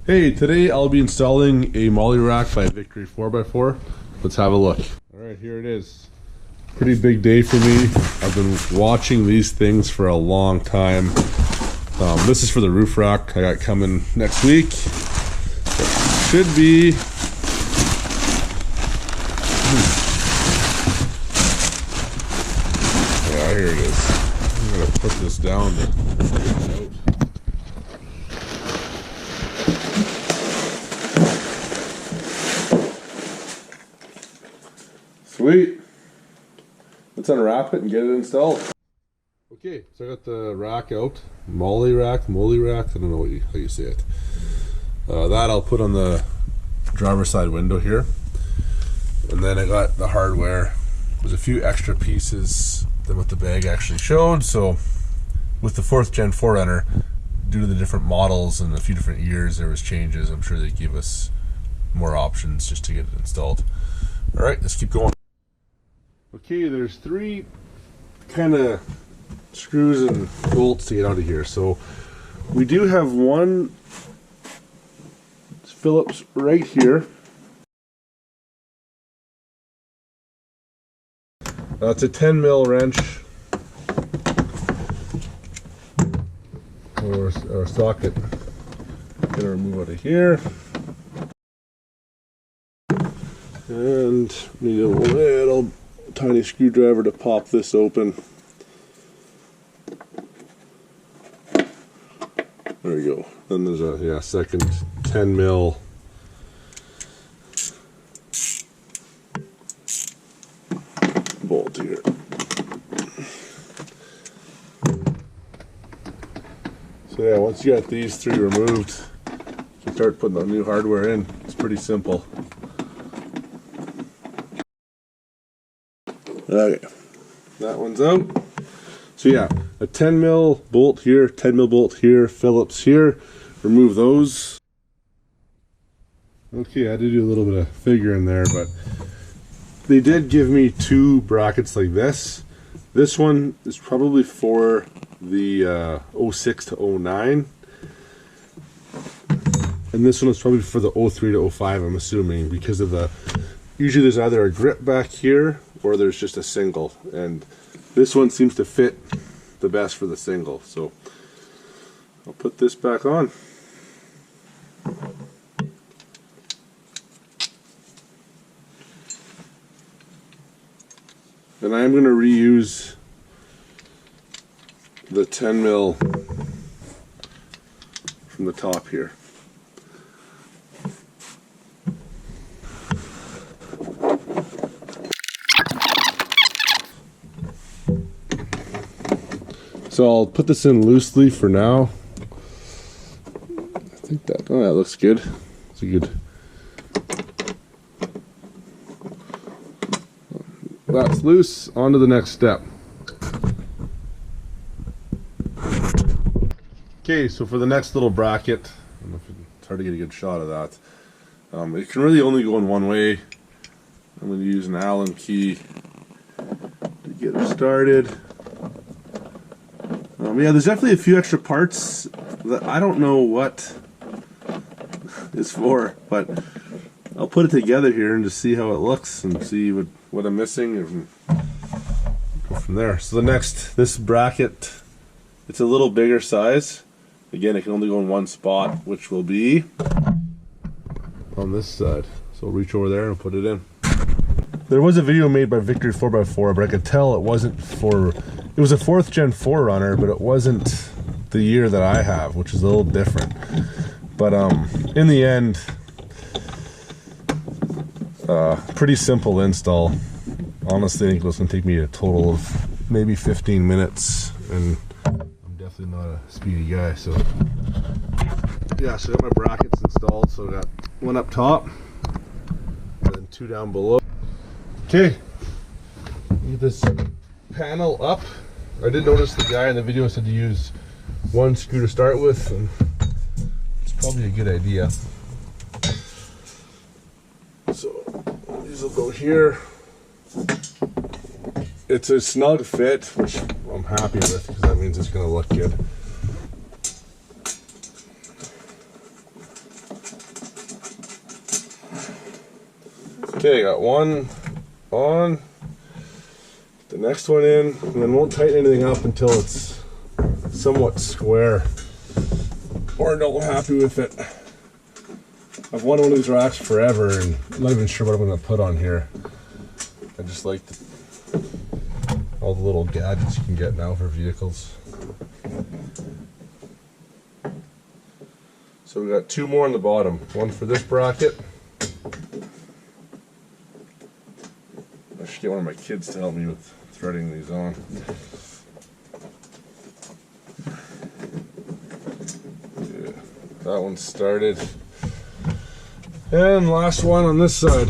Hey, today I'll be installing a Molle rack by Victory 4x4. Let's have a look. Alright, here it is. Pretty big day for me. I've been watching these things for a long time. This is for the roof rack I got coming next week. It should be... Yeah, here it is. I'm going to put this down to figure it out. Sweet. Let's unwrap it and get it installed. Okay, so I got the rack out. Molle rack, I don't know how you say it. That I'll put on the driver's side window here. And then I got the hardware. There's a few extra pieces than what the bag actually showed. So with the 4th Gen 4runner, due to the different models and a few different years, there was changes. I'm sure they gave us more options just to get it installed. All right, let's keep going. Okay, there's 3 kind of screws and bolts to get out of here. So we do have one Phillips right here. It's a 10 mil wrench or socket. I'm gonna remove out of here. And need a little tiny screwdriver to pop this open. There we go. Then there's a second 10 mil bolt here. So yeah, once you got these 3 removed, you can start putting the new hardware in. It's pretty simple. Okay, that one's out. So yeah, a 10 mil bolt here, 10 mil bolt here, Phillips here. Remove those. Okay, I had to do a little bit of figuring there, but they did give me 2 brackets like this. This one is probably for the 06 to 09. And this one is probably for the 03 to 05, I'm assuming, because of the... Usually there's either a grip back here or there's just a single, and this one seems to fit the best for the single. So I'll put this back on. And I'm going to reuse the 10 mil from the top here. So I'll put this in loosely for now. I think that looks good. It's a good. That's loose. On to the next step. Okay, so for the next little bracket, I don't know if it's hard to get a good shot of that. It can really only go in one way. I'm going to use an Allen key to get it started. Yeah, there's definitely a few extra parts that I don't know what it's for, but I'll put it together here and just see how it looks and see what I'm missing and go from there. So this bracket, it's a little bigger size. Again, it can only go in one spot, which will be on this side. So I'll reach over there and put it in. There was a video made by Victory 4x4, but I could tell it wasn't for... It was a 4th Gen 4runner, but it wasn't the year that I have, which is a little different. But in the end, pretty simple install. Honestly, I think it was going to take me a total of maybe 15 minutes, and I'm definitely not a speedy guy. So yeah, so I got my brackets installed. So I got one up top, and then 2 down below. Okay, get this panel up. I did notice the guy in the video said to use 1 screw to start with, and it's probably a good idea. So these will go here. It's a snug fit, which I'm happy with because that means it's going to look good. Okay, got one on, the next one in, and then won't tighten anything up until it's somewhat square, or not happy with it. I've wanted one of these racks forever, and I'm not even sure what I'm going to put on here. I just like all the little gadgets you can get now for vehicles. So we got two more on the bottom. One for this bracket. I should get one of my kids to help me with threading these on. Yeah, that one started. And last one on this side.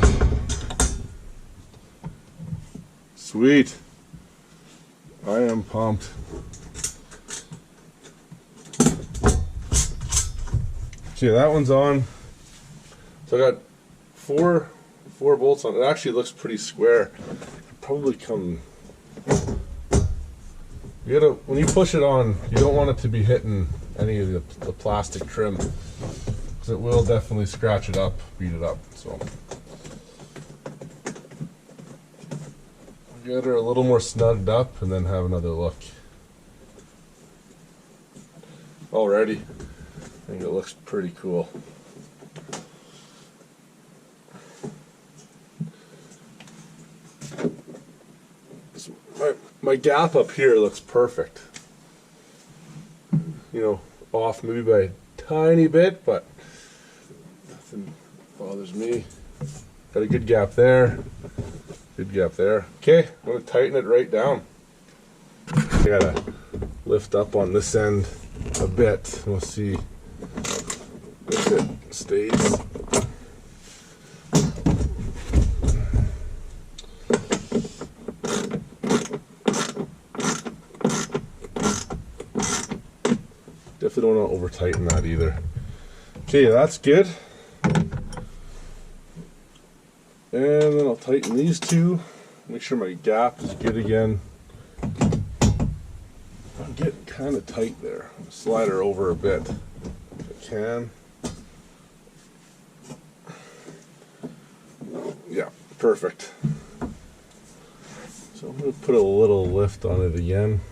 Sweet. I am pumped. Okay, that one's on. So I got four bolts on. It actually looks pretty square. Probably come. You gotta, when you push it on, you don't want it to be hitting any of the plastic trim, because it will definitely scratch it up, beat it up. So get her a little more snugged up, and then have another look. Alrighty, I think it looks pretty cool. My gap up here looks perfect. You know, off maybe by a tiny bit, but nothing bothers me. Got a good gap there. Good gap there. Okay, I'm going to tighten it right down. I gotta lift up on this end a bit, and we'll see if it stays. Definitely don't want to over tighten that either. Okay, that's good. And then I'll tighten these two. Make sure my gap is good again. I'm getting kind of tight there. Slide her over a bit if I can. Yeah, perfect. So I'm going to put a little lift on it again.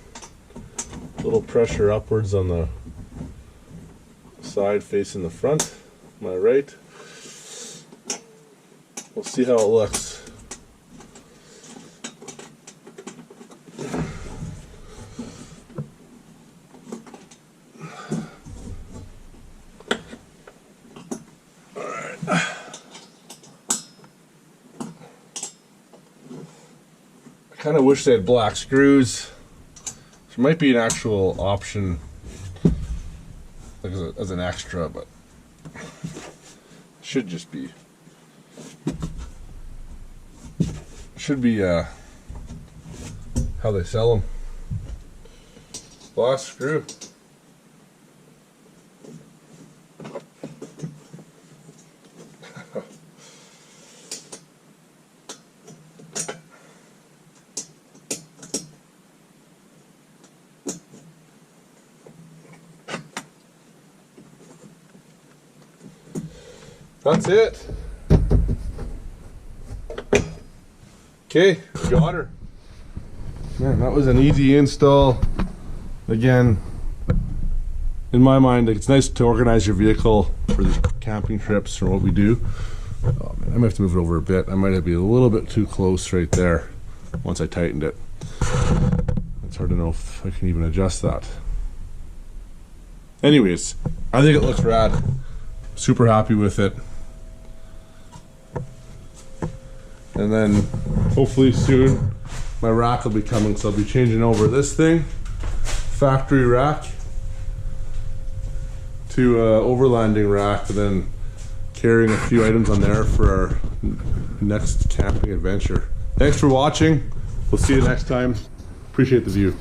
A little pressure upwards on the side facing the front, my right. We'll see how it looks. Alright. I kind of wish they had black screws. There might be an actual option like as an extra, but should just be how they sell them. Glass screw. That's it. Okay, got her. Man, that was an easy install. Again, in my mind, it's nice to organize your vehicle for these camping trips or what we do. Oh man, I might have to move it over a bit. I might have to be a little bit too close right there once I tightened it. It's hard to know if I can even adjust that. Anyways, I think it looks rad. Super happy with it. And then hopefully soon my rack will be coming, so I'll be changing over this thing, factory rack, to overlanding rack, and then carrying a few items on there for our next camping adventure. Thanks for watching. We'll see you next time. Appreciate the view.